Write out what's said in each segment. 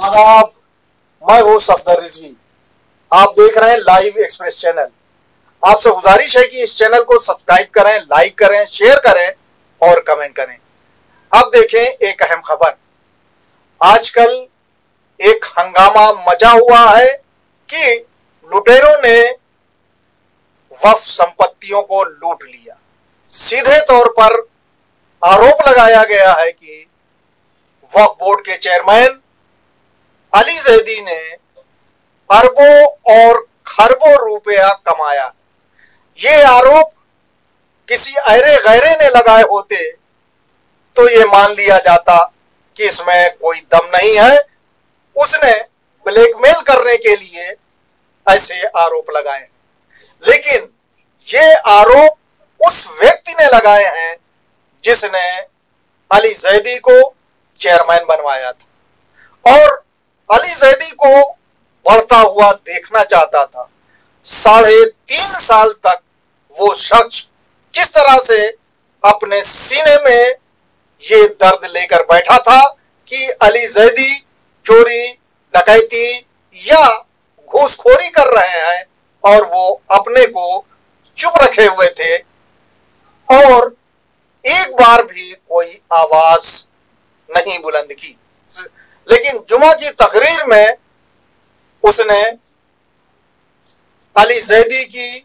आदाब। मैं हूं सफदर रिजवी। आप देख रहे हैं लाइव एक्सप्रेस चैनल। आपसे गुजारिश है कि इस चैनल को सब्सक्राइब करें, लाइक करें, शेयर करें और कमेंट करें। अब देखें एक अहम खबर। आजकल एक हंगामा मचा हुआ है कि लुटेरों ने वक्फ संपत्तियों को लूट लिया। सीधे तौर पर आरोप लगाया गया है कि वक्फ बोर्ड के चेयरमैन अली जैदी ने अरबों और खरबों रुपया कमाया। ये आरोप किसी अरे गैरे ने लगाए होते तो ये मान लिया जाता कि इसमें कोई दम नहीं है, उसने ब्लैकमेल करने के लिए ऐसे आरोप लगाए हैं। लेकिन ये आरोप उस व्यक्ति ने लगाए हैं जिसने अली जैदी को चेयरमैन बनवाया था और अली जैदी को बढ़ता हुआ देखना चाहता था। 3.5 साल तक वो शख्स किस तरह से अपने सीने में ये दर्द लेकर बैठा था कि अली जैदी चोरी, डकैती या घूसखोरी कर रहे हैं और वो अपने को चुप रखे हुए थे और एक बार भी कोई आवाज नहीं बुलंद की। लेकिन जुमा की तकरीर में उसने अली जैदी की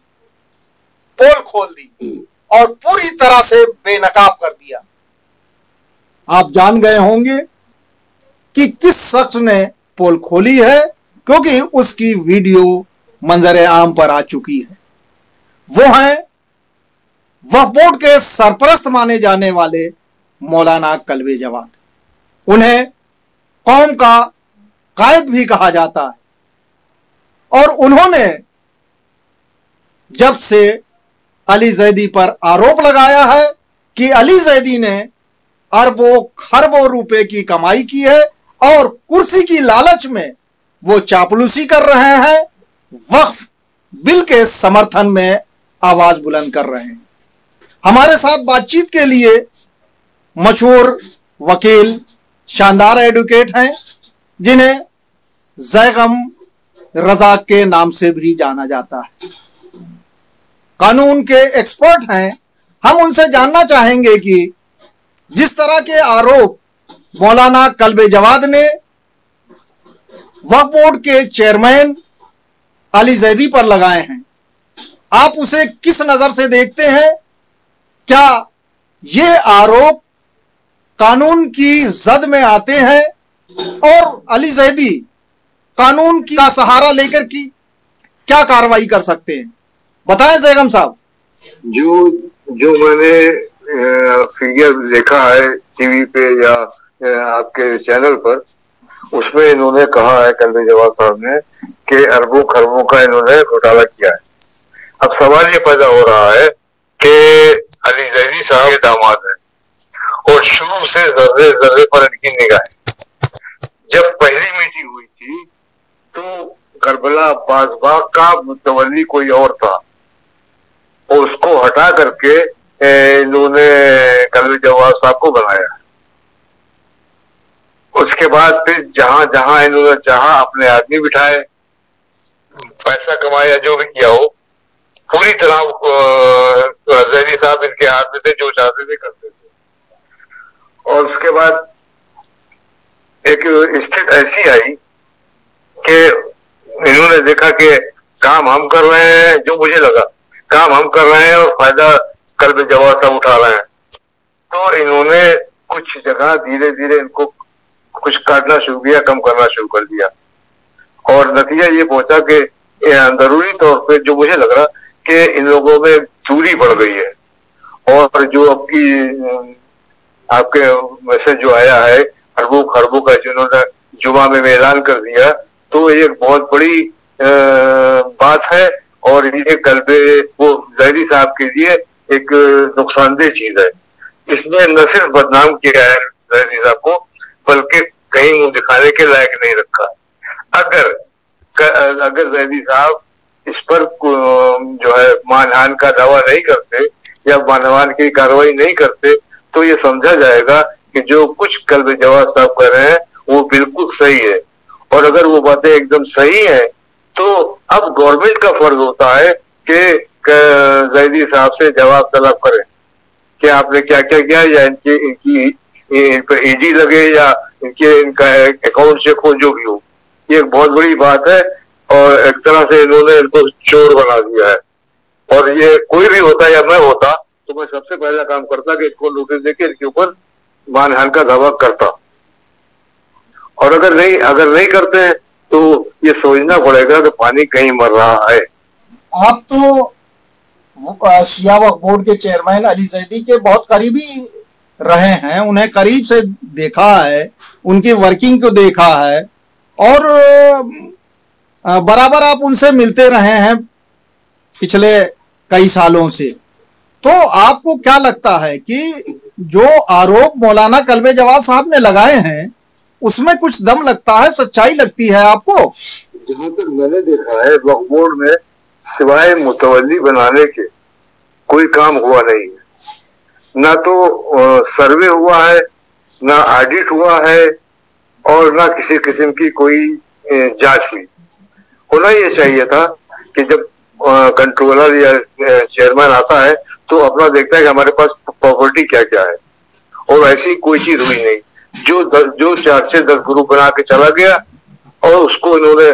पोल खोल दी और पूरी तरह से बेनकाब कर दिया। आप जान गए होंगे कि किस शख्स ने पोल खोली है, क्योंकि उसकी वीडियो मंजर आम पर आ चुकी है। वो हैं वक्फ बोर्ड के सरपरस्त माने जाने वाले मौलाना कल्बे जवाद। उन्हें कौम का कायद भी कहा जाता है और उन्होंने जब से अली जैदी पर आरोप लगाया है कि अली जैदी ने अरबों खरबों रुपए की कमाई की है और कुर्सी की लालच में वो चापलूसी कर रहे हैं, वक्फ बिल के समर्थन में आवाज बुलंद कर रहे हैं। हमारे साथ बातचीत के लिए मशहूर वकील, शानदार एडवोकेट हैं जिन्हें जैगम रजा के नाम से भी जाना जाता है। कानून के एक्सपर्ट हैं। हम उनसे जानना चाहेंगे कि जिस तरह के आरोप मौलाना कल्बे जवाद ने वक्फ बोर्ड के चेयरमैन अली जैदी पर लगाए हैं, आप उसे किस नजर से देखते हैं? क्या ये आरोप कानून की जद में आते हैं और अली जैदी कानून का सहारा लेकर की क्या कार्रवाई कर सकते हैं? बताएं जैगम साहब। जो जो मैंने फिगर देखा है टीवी पे या आपके चैनल पर, उसमें इन्होंने कहा है कल्बे जवाद साहब ने कि अरबों खरबों का इन्होंने घोटाला किया है। अब सवाल ये पैदा हो रहा है कि अली जैदी साहब के दामाद हैं और शुरू से जर्रे जर्रे पर इनकी निगाह है। जब पहली मीटिंग हुई थी तो करबला अब्बास बाग का मुतवल्ली कोई और था और उसको हटा करके इन्होंने कल्बे जवाद साहब को बनाया। उसके बाद फिर जहां जहां इन्होंने जहां अपने आदमी बिठाए, पैसा कमाया, जो भी किया हो, पूरी तरह जैदी साहब इनके हाथ में थे, जो चाहते थे करते थे। और उसके बाद एक स्थिति ऐसी आई कि इन्होंने देखा कि काम हम कर रहे हैं, जो मुझे लगा काम हम कर रहे हैं और फायदा कल्बे जवाद साहब उठा रहे हैं, तो इन्होंने कुछ जगह धीरे धीरे इनको कुछ काटना शुरू किया, कम करना शुरू कर दिया और नतीजा ये पहुंचा कि अंदरूनी तौर पे जो मुझे लग रहा कि इन लोगों में दूरी बढ़ गई है। और जो आपके मैसेज जो आया है अरबों खरबों का, जिन्होंने जुमा में ऐलान कर दिया, तो ये एक बहुत बड़ी बात है और ये कल्बे वो जैदी साहब के लिए एक नुकसानदेह चीज है। इसने न सिर्फ बदनाम किया है जैदी साहब को, बल्कि कहीं मुंह दिखाने के लायक नहीं रखा। अगर जैदी साहब इस पर जो है मानहानि का दावा नहीं करते या मानहानि की कार्रवाई नहीं करते तो ये समझा जाएगा कि जो कुछ कल्बे जवाद साहब कर रहे हैं वो बिल्कुल सही है और अगर वो बातें एकदम सही है तो अब गवर्नमेंट का फर्ज होता है कि जैदी साहब से जवाब तलब करें कि आपने क्या क्या किया, या इनकी इन पर ईडी लगे या इनका अकाउंट चेक हो, जो भी हो। ये एक बहुत बड़ी बात है और एक तरह से इन्होंने इनको चोर बना दिया है। और ये कोई भी होता या मैं होता तो मैं सबसे पहला काम करता कि इनको नोटिस देके इनके ऊपर मानहानि का दावा करता। और अगर नहीं करते हैं तो ये सोचना पड़ेगा कि पानी कहीं मर रहा है। आप तो शिया वक्फ बोर्ड के चेयरमैन अली जैदी के बहुत करीबी रहे हैं, उन्हें करीब से देखा है, उनकी वर्किंग को देखा है और बराबर आप उनसे मिलते रहे हैं पिछले कई सालों से। तो आपको क्या लगता है कि जो आरोप मौलाना कल्बे जवाद साहब ने लगाए हैं उसमें कुछ दम लगता है, सच्चाई लगती है आपको? जहां तक मैंने देखा है वक्फ बोर्ड में सिवाय मुतवल्ली बनाने के कोई काम हुआ नहीं है। ना तो सर्वे हुआ है, ना ऑडिट हुआ है और ना किसी किस्म की कोई जांच हुई। होना ये चाहिए था कि जब कंट्रोलर या चेयरमैन आता है तो अपना देखता है कि हमारे पास प्रॉपर्टी क्या क्या है, और ऐसी कोई चीज हुई नहीं। जो 4 से 10 ग्रुप बना के चला गया और उसको इन्होंने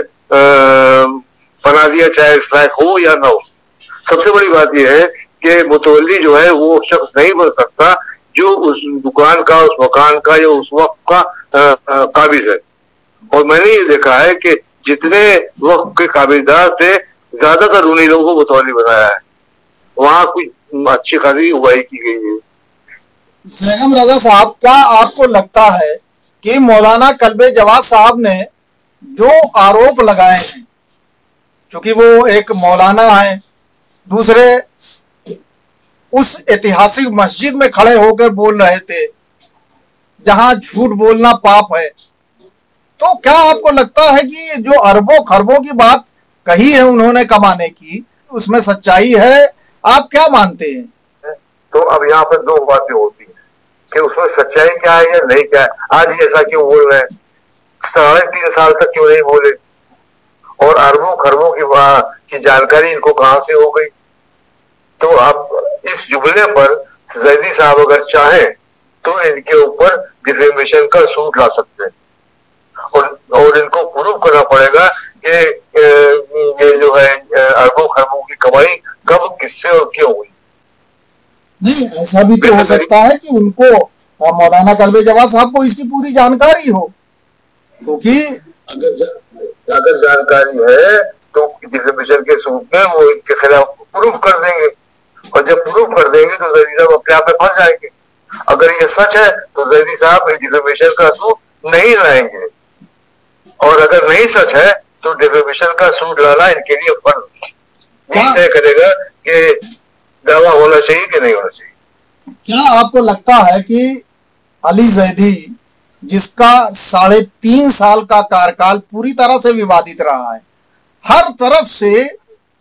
बना दिया, चाहे स्ट्राइक हो या ना हो। सबसे बड़ी बात यह है कि मुतवल्ली जो है वो शख्स नहीं बन सकता जो उस दुकान का, उस मकान का या उस वक्त का काबिज है। और मैंने ये देखा है कि जितने वक्त के काबिजदार थे ज्यादातर उन्हीं लोगों को मुतवल्ली बनाया है। वहां कुछ अच्छी खासी उगाही की गई है। सैयम रजा साहब, क्या आपको लगता है कि मौलाना कल्बे जवाद साहब ने जो आरोप लगाए हैं, क्योंकि वो एक मौलाना है, दूसरे उस ऐतिहासिक मस्जिद में खड़े होकर बोल रहे थे जहां झूठ बोलना पाप है, तो क्या आपको लगता है कि जो अरबों खरबों की बात कही है उन्होंने कमाने की, उसमें सच्चाई है? आप क्या मानते हैं? तो अब यहाँ पर 2 बातें होती हैं कि उसमें सच्चाई क्या है या नहीं क्या है। आज ही ऐसा क्यों बोल रहे हैं, 3.5 साल तक क्यों नहीं बोले, और अरबों खरबों की जानकारी इनको कहां से हो गई? तो अब इस जुमले पर जैदी साहब अगर चाहें तो इनके ऊपर डिफेमेशन का सूट ला सकते हैं और इनको प्रूव करना पड़ेगा कि ये जो है अरबों खरबों की कमाई कब, किससे और क्यों हुई। नहीं, ऐसा भी तो हो सकता है कि उनको, मौलाना कल्बे जवाद साहब को इसकी पूरी जानकारी हो, क्योंकि अगर जानकारी है तो डिफेमेशन के सूट में वो इनके खिलाफ प्रूफ कर देंगे, और जब प्रूफ कर देंगे तो जैदी साहब अपने आप में फंस जाएंगे। अगर ये सच है तो जैदी साहब डिफेमेशन का सूट नहीं लाएंगे, और अगर नहीं सच है तो डिफेमेशन का सूट लाना इनके लिए फर्ज नहीं तय करेगा कि दावा होना चाहिए कि नहीं होना चाहिए। क्या आपको लगता है कि अली जैदी, जिसका 3.5 साल का कार्यकाल पूरी तरह से विवादित रहा है, हर तरफ से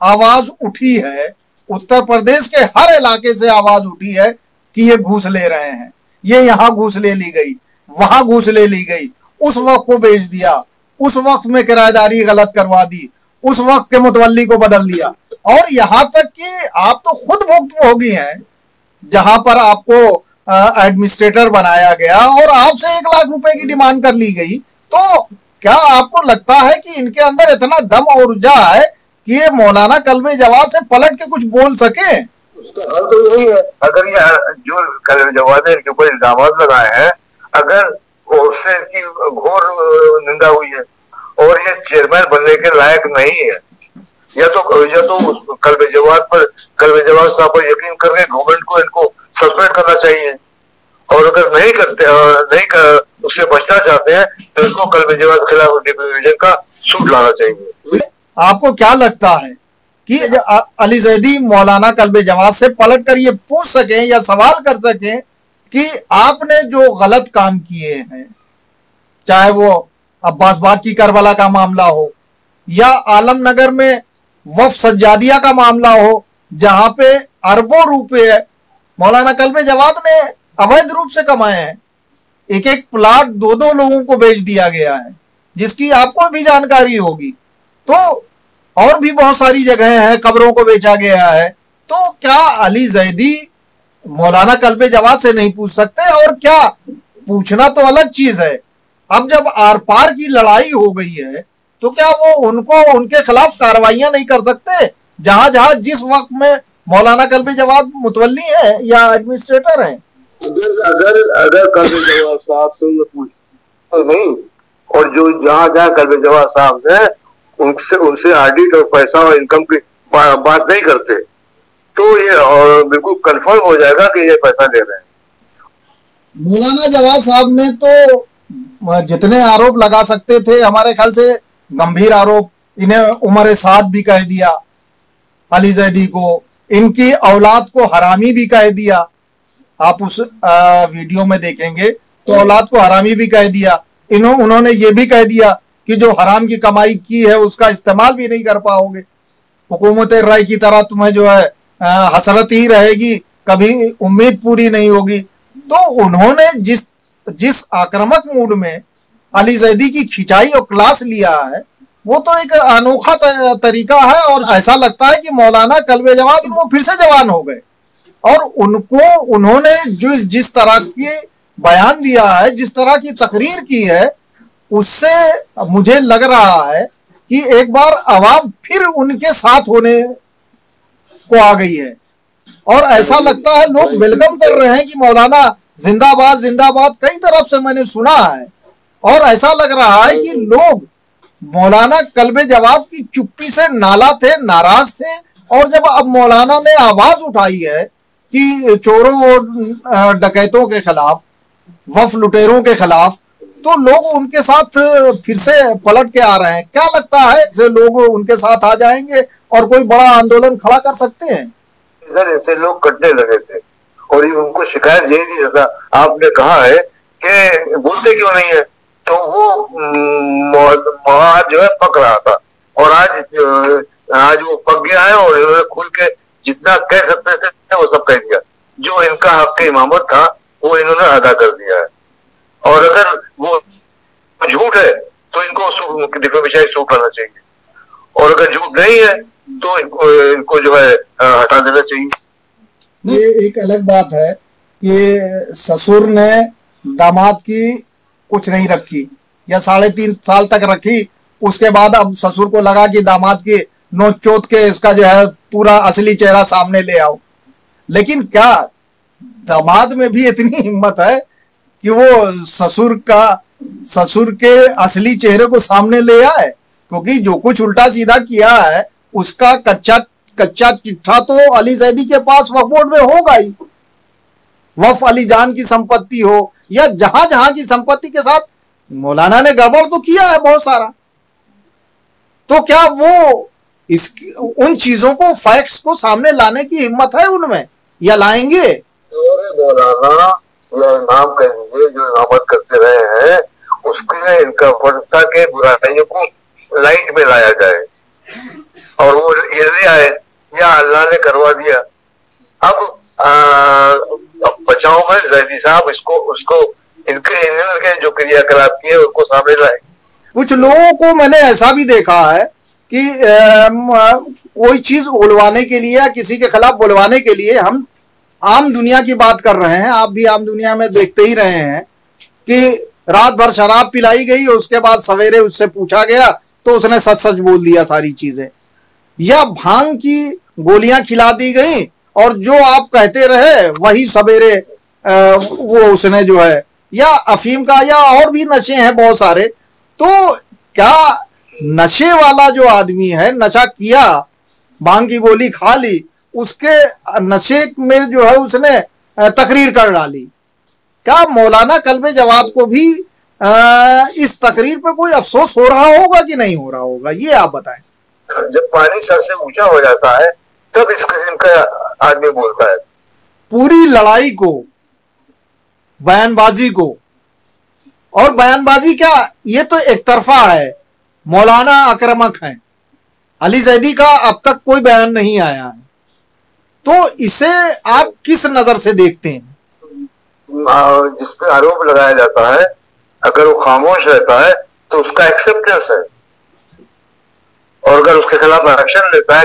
आवाज उठी है, उत्तर प्रदेश के हर इलाके से आवाज उठी है कि ये घूस ले रहे हैं, ये यहाँ घूस ले ली गई, वहां घूस ले ली गई, उस वक्त को बेच दिया, उस वक्त में किराएदारी गलत करवा दी, उस वक्त के मुतवल्ली को बदल दिया, और यहां तक कि आप तो खुद भुक्तभोगी हैं जहां पर आपको एडमिनिस्ट्रेटर बनाया गया और आपसे 1 लाख रुपए की डिमांड कर ली गई। तो क्या आपको लगता है कि इनके अंदर इतना दम और ऊर्जा है कि ये मौलाना कल्बे जवाद से पलट के कुछ बोल सके? उसका हल तो यही है, अगर ये जो कल्बे जवाद ने इनके ऊपर इल्जाम लगाए हैं, अगर उससे इनकी घोर निंदा हुई है और ये चेयरमैन बनने के लायक नहीं है, या तो कल्बे जवाद साहब पर यकीन करके गवर्नमेंट को इनको सस्पेंड करना चाहिए, और अगर उससे बचना चाहते हैं तो इनको कल्बे जवाद के खिलाफ डिफेमेशन का सूट लाना चाहिए। आपको क्या लगता है कि अली जैदी मौलाना कल्बे जवाद से पलट कर ये पूछ सकें या सवाल कर सकें कि आपने जो गलत काम किए हैं, चाहे वो अब्बास बाग की करबला का मामला हो या आलमनगर में वफ सज्जादिया का मामला हो, जहां पे अरबों रुपए मौलाना कल्बे जवाद ने अवैध रूप से कमाए हैं, 1-1 प्लाट 2-2 लोगों को बेच दिया गया है, जिसकी आपको भी जानकारी होगी। तो और भी बहुत सारी जगह हैं, कब्रों को बेचा गया है। तो क्या अली जैदी मौलाना कल्बे जवाद से नहीं पूछ सकते? और क्या पूछना तो अलग चीज है, अब जब आर पार की लड़ाई हो गई है तो क्या वो उनको उनके खिलाफ कार्रवाइयां नहीं कर सकते? जहां जहां जिस वक्त में मौलाना कल्बे जवाद मुतवल्ली है या एडमिनिस्ट्रेटर हैं। अगर अगर अगर कल्बे जवाद साहब से ये पूछते नहीं, और जो जहाँ जहाँ कल्बे जवाद साहब से उनसे उनसे ऑडिट और पैसा और इनकम की बात नहीं करते, तो ये बिल्कुल कंफर्म हो जाएगा कि ये पैसा ले रहे हैं। मौलाना जवाद साहब ने तो जितने आरोप लगा सकते थे, हमारे ख्याल से गंभीर आरोप, इन्हें उम्र साद भी कह दिया अली जैदी को, इनकी औलाद को हरामी भी कह दिया। आप उस वीडियो में देखेंगे तो औलाद को हरामी भी कह दिया। उन्होंने ये भी कह दिया कि जो हराम की कमाई की है उसका इस्तेमाल भी नहीं कर पाओगे, हुकूमत राय की तरह तुम्हें जो है हसरत ही रहेगी, कभी उम्मीद पूरी नहीं होगी। तो उन्होंने जिस आक्रामक मूड में अली जैदी की खिंचाई और क्लास लिया है, वो तो एक अनोखा तरीका है। और ऐसा लगता है कि मौलाना कल्बे जवाद वो फिर से जवान हो गए, और उन्होंने जिस तरह की बयान दिया है, जिस तरह की तकरीर की है, उससे मुझे लग रहा है कि एक बार आवाम फिर उनके साथ होने को आ गई है। और ऐसा लगता है लोग वेलकम कर रहे हैं कि मौलाना जिंदाबाद जिंदाबाद, कई तरफ से मैंने सुना है। और ऐसा लग रहा है कि लोग मौलाना कल्बे जवाद की चुप्पी से नाला थे, नाराज थे। और जब अब मौलाना ने आवाज उठाई है कि चोरों और डकैतों के खिलाफ, वफ लुटेरों के खिलाफ, तो लोग उनके साथ फिर से पलट के आ रहे हैं। क्या लगता है कि लोग उनके साथ आ जाएंगे और कोई बड़ा आंदोलन खड़ा कर सकते हैं? इधर ऐसे लोग कटने लगे थे, और ये उनको शिकायत यही थी, जैसा आपने कहा है कि बोलते क्यों नहीं है, तो वो मवाद जो है पक रहा था, और आज वो पक गया है, और इन्होंने खुल के जितना कह सकते थे वो सब कह दिया। जो इनका हक इमामत था वो इन्होंने अदा कर दिया है। और अगर वो झूठ है तो इनको डिफेमेशन सूट करना चाहिए, और अगर झूठ नहीं है तो इनको जो है हटा देना चाहिए। ये एक अलग बात है कि ससुर ने दामाद की कुछ नहीं रखी, या 3.5 साल तक रखी, उसके बाद अब ससुर को लगा कि दामाद की नोच चोट के इसका जो है पूरा असली चेहरा सामने ले आओ। लेकिन क्या दामाद में भी इतनी हिम्मत है कि वो ससुर के असली चेहरे को सामने ले आए? क्योंकि जो कुछ उल्टा सीधा किया है उसका कच्चा चिट्ठा तो अली जैदी के पास वक्फ बोर्ड में होगा ही। वफ अली जान की संपत्ति हो या जहां जहां की संपत्ति के साथ मौलाना ने गड़बड़ तो किया है बहुत सारा। तो क्या वो उन चीजों को, फैक्ट्स को सामने लाने की हिम्मत है उनमें, या लाएंगे? मौलाना या इमाम कहेंगे जो इमामत करते रहे हैं, उसके इनका फर्ज था कि बुराइयों को लाइट में लाया जाए, और वो ये नहीं आए, या अल्लाह ने करवा दिया। अब बचाव में जैदी साहब उसको इनके जो क्रियाकलाप किए उनको सामने लाए। कुछ लोगों को मैंने ऐसा भी देखा है कि कोई चीज उड़वाने के लिए या किसी के खिलाफ बुलवाने के लिए, हम आम दुनिया की बात कर रहे हैं, आप भी आम दुनिया में देखते ही रहे हैं कि रात भर शराब पिलाई गई, उसके बाद सवेरे उससे पूछा गया तो उसने सच सच बोल दिया सारी चीजें, या भांग की गोलियां खिला दी गई और जो आप कहते रहे वही सवेरे वो उसने जो है, या अफीम का, या और भी नशे हैं बहुत सारे। तो क्या नशे वाला जो आदमी है, नशा किया, भांग की गोली खा ली, उसके नशे में जो है उसने तकरीर कर डाली, क्या मौलाना कल्बे जवाद को भी इस तकरीर पर कोई अफसोस हो रहा होगा कि नहीं हो रहा होगा? ये आप बताएं। जब पानी सर से ऊंचा हो जाता है तब इस किस्म का आदमी बोलता है। पूरी लड़ाई को, बयानबाजी को, और बयानबाजी क्या, ये तो एक तरफा है, मौलाना आक्रामक है, अली जैदी का अब तक कोई बयान नहीं आया है। तो इसे आप किस नजर से देखते हैं? जिस पे आरोप लगाया जाता है, अगर वो खामोश रहता है तो उसका एक्सेप्टेंस है, और अगर उसके खिलाफ एक्शन लेता है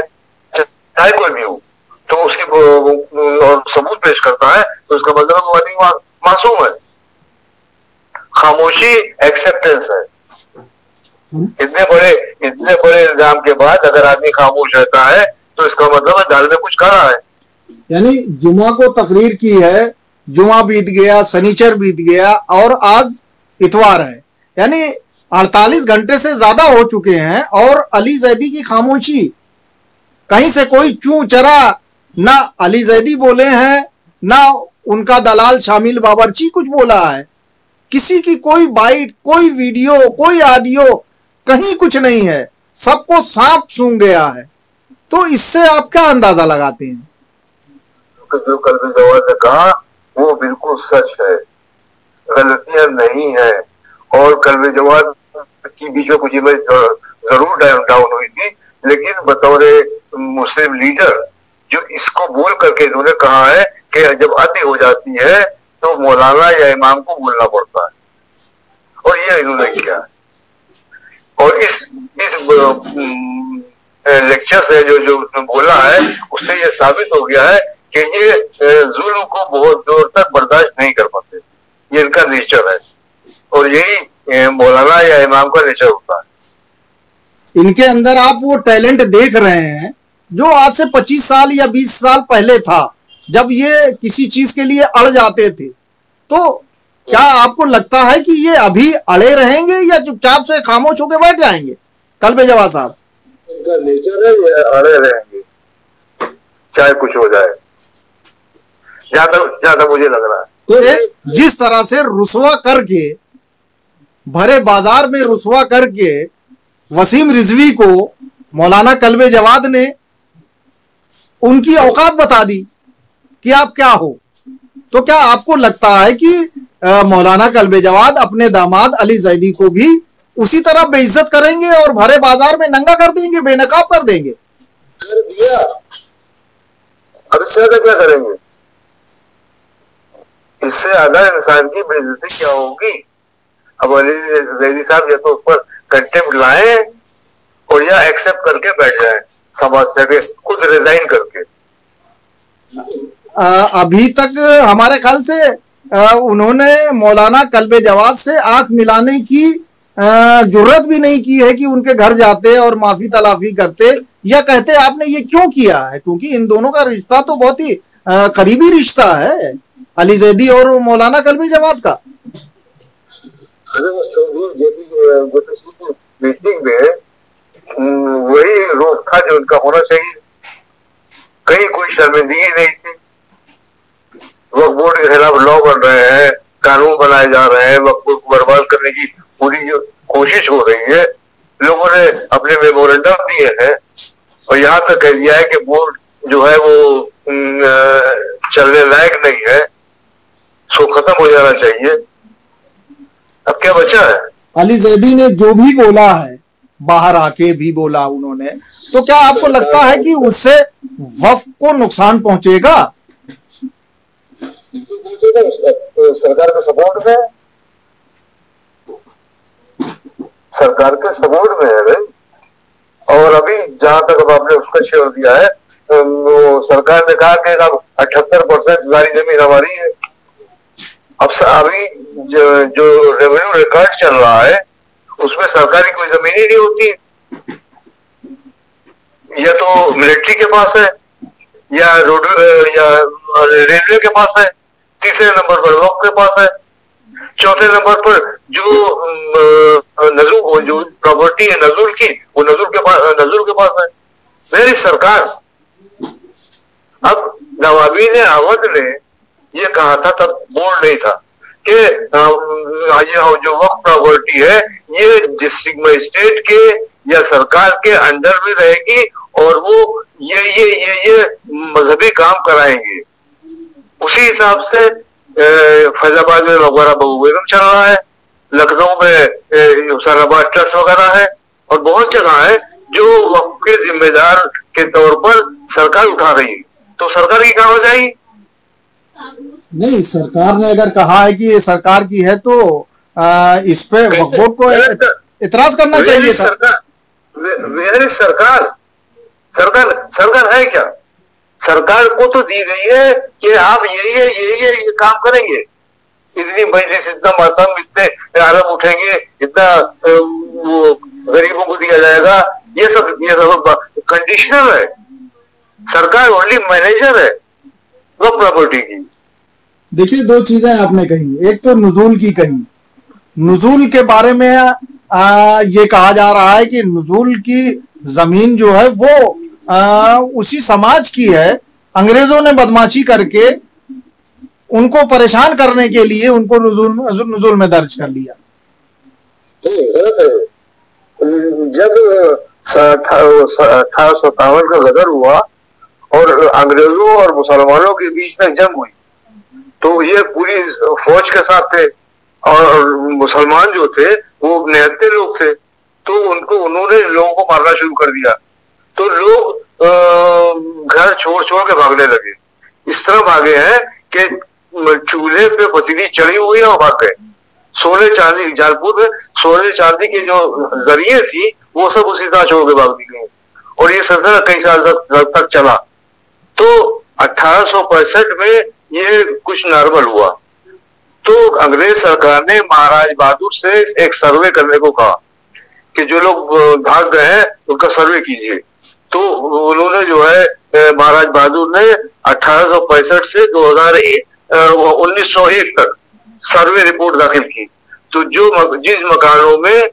चाहे कोई भी हो, तो उसकी और सबूत पेश करता है, तो उसका मतलब वो आदमी मासूम है। खामोशी एक्सेप्टेंस है। इतने बड़े इल्जाम के बाद अगर आदमी खामोश रहता है तो इसका मतलब है दाल में कुछ खा है। यानी जुमा को तकरीर की है, जुमा बीत गया, शनिचर बीत गया और आज इतवार है, यानी 48 घंटे से ज्यादा हो चुके हैं और अली जैदी की खामोशी, कहीं से कोई चूं चरा ना अली जैदी बोले हैं ना उनका दलाल शामिल बाबरची कुछ बोला है, किसी की कोई बाइट, कोई वीडियो, कोई ऑडियो, कहीं कुछ नहीं है, सबको सांप सूंघ गया है। तो इससे आप क्या अंदाजा लगाते हैं? जो कल्बे जवाद ने कहा वो बिल्कुल सच है, गलतियां नहीं है। और कल्बे जवाद की बीच में कुछ इमेज जरूर डाउन हुई थी, लेकिन बतौर मुस्लिम लीडर जो इसको बोल करके इन्होंने कहा है कि जब अति हो जाती है तो मौलाना या इमाम को बोलना पड़ता है, और ये इन्होंने किया। और इस लेक्चर से जो बोला है उससे ये साबित हो गया है कि ये जुल्म को बहुत दूर तक बर्दाश्त नहीं कर पाते, ये इनका नेचर है, और यही मौलाना या इमाम का नेचर होता है। इनके अंदर आप वो टैलेंट देख रहे हैं जो आज से 25 साल या 20 साल पहले था, जब ये किसी चीज के लिए अड़ जाते थे। तो क्या आपको लगता है कि ये अभी अड़े रहेंगे या चुपचाप से खामोश होकर बैठ जाएंगे? कल्बे जवाद साहब, इनका नेचर है, ये अड़े रहेंगे चाहे कुछ हो जाए, ज्यादा मुझे लग रहा है। तो जिस तरह से रुसवा करके, भरे बाजार में रुसवा करके वसीम रिजवी को मौलाना कल्बे जवाद ने उनकी औकात बता दी कि आप क्या हो, तो क्या आपको लगता है कि मौलाना कल्बे जवाद अपने दामाद अली जैदी को भी उसी तरह बेइज्जत करेंगे और भरे बाजार में नंगा कर देंगे, बेनकाब कर देंगे? कर दिया, अब इससे ज्यादा क्या करेंगे? इससे ज्यादा इंसान की बेइज्जती क्या होगी? अब अली जैदी साहब या तो उस पर कंटेम्प्ट लाए और या एक्सेप्ट करके बैठ जाए समाज से, खुद रिजाइन करके। अभी तक हमारे ख्याल से उन्होंने मौलाना कल्बे जवाद से आंख मिलाने की जुर्रत भी नहीं की है कि उनके घर जाते और माफी तलाफी करते या कहते आपने ये क्यों किया है, क्योंकि इन दोनों का रिश्ता तो बहुत ही करीबी रिश्ता है, अली जैदी और मौलाना कल्बे जवाद का। मीटिंग में वही रूप था जो उनका होना चाहिए, कहीं कोई शर्मिंदगी नहीं थी। वक्फ बोर्ड के खिलाफ लॉ बन रहे हैं, कानून बनाए जा रहे हैं, वक्फ बोर्ड को बर्बाद करने की पूरी जो कोशिश हो रही है, लोगों ने अपने मेमोरेंडम दिए हैं और यहाँ तक कह दिया है कि बोर्ड जो है वो चलने लायक नहीं है, सो खत्म हो जाना चाहिए। अब क्या बचा है? अली जैदी ने जो भी बोला है, बाहर आके भी बोला उन्होंने, तो क्या आपको लगता है कि उससे वक्फ को नुकसान पहुंचेगा? सरकार के सपोर्ट में, सरकार के सपोर्ट में है भाई। और अभी जहां तक अब आपने उसका शेयर दिया है, वो सरकार ने कहा कि अब 78% सारी जमीन हमारी है। अब अभी जो रेवेन्यू रिकॉर्ड चल रहा है उसमें सरकारी कोई जमीन ही नहीं होती, या तो मिलिट्री के पास है या रोड या रेलवे के पास है, तीसरे नंबर पर वक्फ के पास है, चौथे नंबर पर जो प्रॉपर्टी है नजूल की, वो नजूल के पास है। मेरी सरकार, अब नवाबी ने अवध ने ये कहा था, तब बोर्ड नहीं था, कि ये जो वक्फ प्रॉपर्टी है ये डिस्ट्रिक्ट मजिस्ट्रेट के या सरकार के अंडर में रहेगी और वो ये मजहबी काम कराएंगे। उसी हिसाब से फैजाबाद में मकबरा बहू बेगम चल रहा है, लखनऊ में हुसैनाबाद ट्रस्ट वगैरह है, और बहुत जगह है जो वक्फ के जिम्मेदार के तौर पर सरकार उठा रही है। तो सरकार की कहाँ हो जाएगी? नहीं, सरकार ने अगर कहा है कि ये सरकार की है तो इस पे वक्फ बोर्ड को इतराज करना चाहिए था। सरकार सरकार सरकार है क्या? सरकार को तो दी गई है कि आप ये काम करेंगे, इतनी मजलिस, इतना मातम, इतने आलम उठेंगे, इतना वो गरीबों को दिया जाएगा, ये सब कंडीशनल है। सरकार ओनली मैनेजर है वो प्रॉपर्टी की। देखिए, दो चीजें आपने कही, एक तो नुज़ूल की कही। नुज़ूल के बारे में ये कहा जा रहा है कि नुज़ूल की जमीन जो है वो उसी समाज की है। अंग्रेजों ने बदमाशी करके उनको परेशान करने के लिए उनको नुज़ूल में दर्ज कर लिया। जब 1857 का गदर हुआ और अंग्रेजों और मुसलमानों के बीच में जंग हुई, तो ये पूरी फौज के साथ थे और मुसलमान जो थे वो निहत्थे लोग थे, तो उन्होंने लोगों को मारना शुरू कर दिया। तो लोग घर छोड़ के भागने लगे। इस तरह भागे हैं कि चूल्हे पे पतीली चढ़ी हुई है और भाग गए। सोने चांदी, जालपुर में सोने चांदी के जो जरिए थी वो सब उसी तरह छोड़ के भाग दी गई और ये सिलसिला कई साल तक चला। तो 1865 में ये कुछ नॉर्मल हुआ, तो अंग्रेज सरकार ने महाराज बहादुर से एक सर्वे करने को कहा कि जो लोग भाग गए हैं उनका सर्वे कीजिए। तो उन्होंने जो है महाराज बहादुर ने 1865 से 1901 तक सर्वे रिपोर्ट दाखिल की। तो जिस मकानों में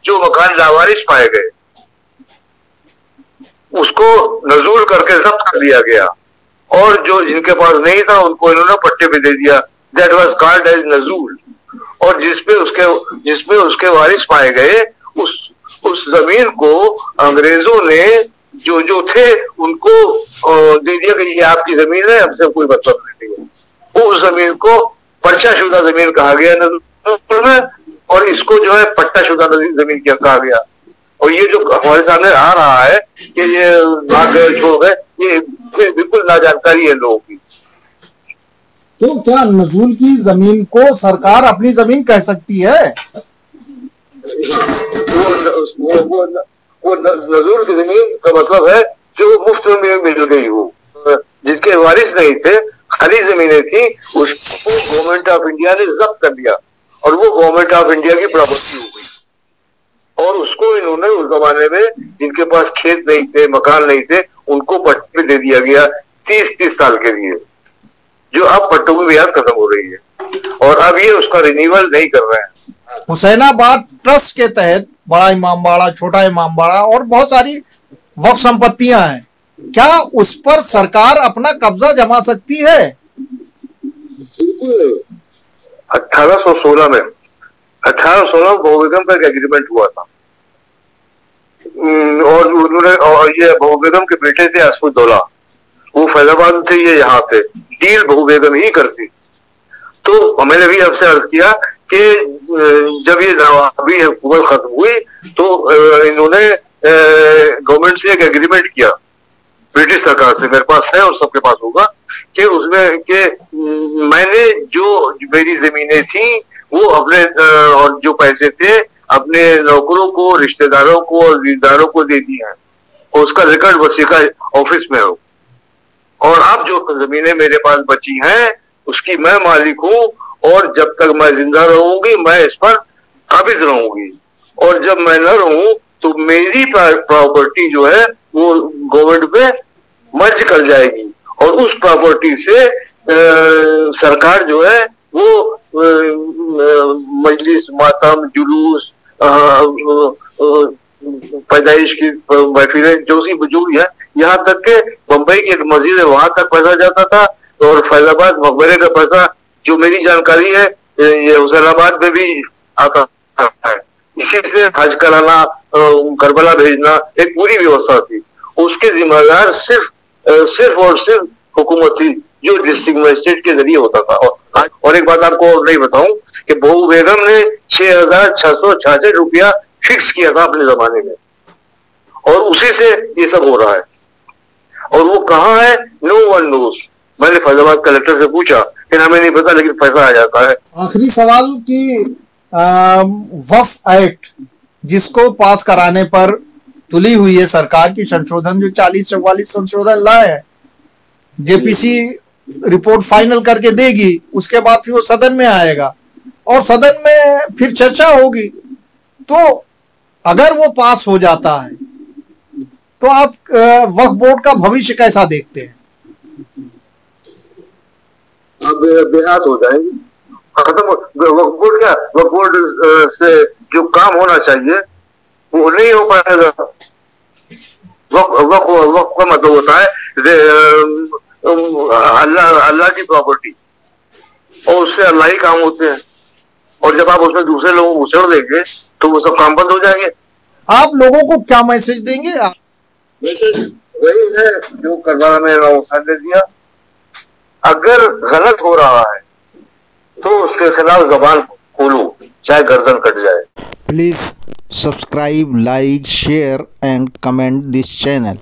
जो मकान लावारिस पाए गए उसको नजूल करके जब्त कर लिया गया और जो जिनके पास नहीं था उनको इन्होंने पट्टे पे दे दिया। दैट वाज कॉल्ड एज नजूल। और जिसमें उसके वारिस पाए गए उस जमीन को अंग्रेजों ने जो थे उनको दे दिया कि ये आपकी जमीन है, हमसे कोई मतलब नहीं है। उस जमीन को पर्चाशुदा जमीन कहा गया नजूल में और इसको जो है पट्टाशुदा जमीन कहा गया। और ये जो हमारे सामने आ रहा है कि ये भाग गए, छोड़ गए, ये बिल्कुल नाजानकारी है लोगों की। तो क्या नजूल की जमीन को सरकार अपनी जमीन कह सकती है? वो नजूल की जमीन का मतलब है जो मुफ्त में मिल गई हो, जिसके वारिस नहीं थे, खाली जमीनें थी, उसको गवर्नमेंट ऑफ इंडिया ने जब्त कर दिया और वो गवर्नमेंट ऑफ इंडिया की प्रॉपर्टी हो गई। और उसको इन्होंने उस जमाने में जिनके पास खेत नहीं थे, मकान नहीं थे, उनको पट्टे दे दिया गया 30-30 साल के लिए, जो अब पट्टों की ब्याज खत्म हो रही है और अब ये उसका रिन्यूअल नहीं कर रहे हैं। हुसैनाबाद ट्रस्ट के तहत बड़ा इमामबाड़ा, छोटा इमामबाड़ा और बहुत सारी वक्फ संपत्तियां हैं, क्या उस पर सरकार अपना कब्जा जमा सकती है? 1816 में बहु बेगम का एक एग्रीमेंट हुआ था और उन्होंने, और ये बहु बेगम के बेटे थे असफुद्दौला, वो फैजाबाद से ये यहाँ थे, डील बहु बेगम ही करती। तो मैंने भी आपसे अर्ज किया कि जब ये नवाबी हुकूमत खत्म हुई तो इन्होंने गवर्नमेंट से एक एग्रीमेंट किया ब्रिटिश सरकार से, मेरे पास है और सबके पास होगा, कि उसमें कि मैंने जो मेरी जमीनें थी वो अपने और जो पैसे थे अपने नौकरों को, रिश्तेदारों को और दीदारों को दे दिए हैं और उसका रिकॉर्ड वसीका ऑफिस में हो। और अब जो जमीनें मेरे पास बची हैं उसकी मैं मालिक हूँ और जब तक मैं जिंदा रहूंगी मैं इस पर काबिज रहूंगी और जब मैं न रहूं तो मेरी प्रॉपर्टी जो है वो गवर्नमेंट में मर्ज कर जाएगी और उस प्रॉपर्टी से सरकार जो है वो मजलिस, मातम, जुलूस, पैदाइश की महफिलें जो भी है, यहाँ तक के बंबई की एक मस्जिद है वहां तक पैसा जाता था और फैजाबाद मकबरे का पैसा, जो मेरी जानकारी है, ये हुसैनाबाद में भी आता है। इसी से हज कराना, करबला भेजना, एक पूरी व्यवस्था थी। उसके जिम्मेदार सिर्फ और सिर्फ हुकूमत थी जो डिस्ट्रिक्ट मजिस्ट्रेट के जरिए होता था। और एक बात आपको और नहीं बताऊं कि बहु बेगम ने 6,666 रुपया फिक्स किया था अपने जमाने में और उसी से ये सब हो रहा है। और वो कहाँ है, नो वन नोस। मैंने फैजाबाद कलेक्टर से पूछा कि हमें नहीं पता, लेकिन पैसा आ जाता है। आखिरी सवाल कि वक्फ एक्ट जिसको पास कराने पर तुली हुई है सरकार की संशोधन, जो 40-44 संशोधन लाए हैं, जेपीसी रिपोर्ट फाइनल करके देगी, उसके बाद फिर वो सदन में आएगा और सदन में फिर चर्चा होगी। तो अगर वो पास हो जाता है तो आप वक्फ बोर्ड का भविष्य कैसा देखते हैं? अब बेहात हो जाएंगे, खत्म। वक्फ बोर्ड क्या, वक्फ बोर्ड से जो काम होना चाहिए वो नहीं हो पाएगा। वक्फ का मतलब होता है अल्लाह की प्रॉपर्टी, और उससे अल्लाह ही काम होते हैं, और जब आप उसमें दूसरे लोगों को उछड़ देंगे तो वो सब काम बंद हो जाएंगे। आप लोगों को क्या मैसेज देंगे? मैसेज वही है जो करबला में हुसैन ने दिया, अगर गलत हो रहा है तो उसके खिलाफ जबान खोलो, चाहे गर्दन कट जाए। Please subscribe, like, share and comment this channel.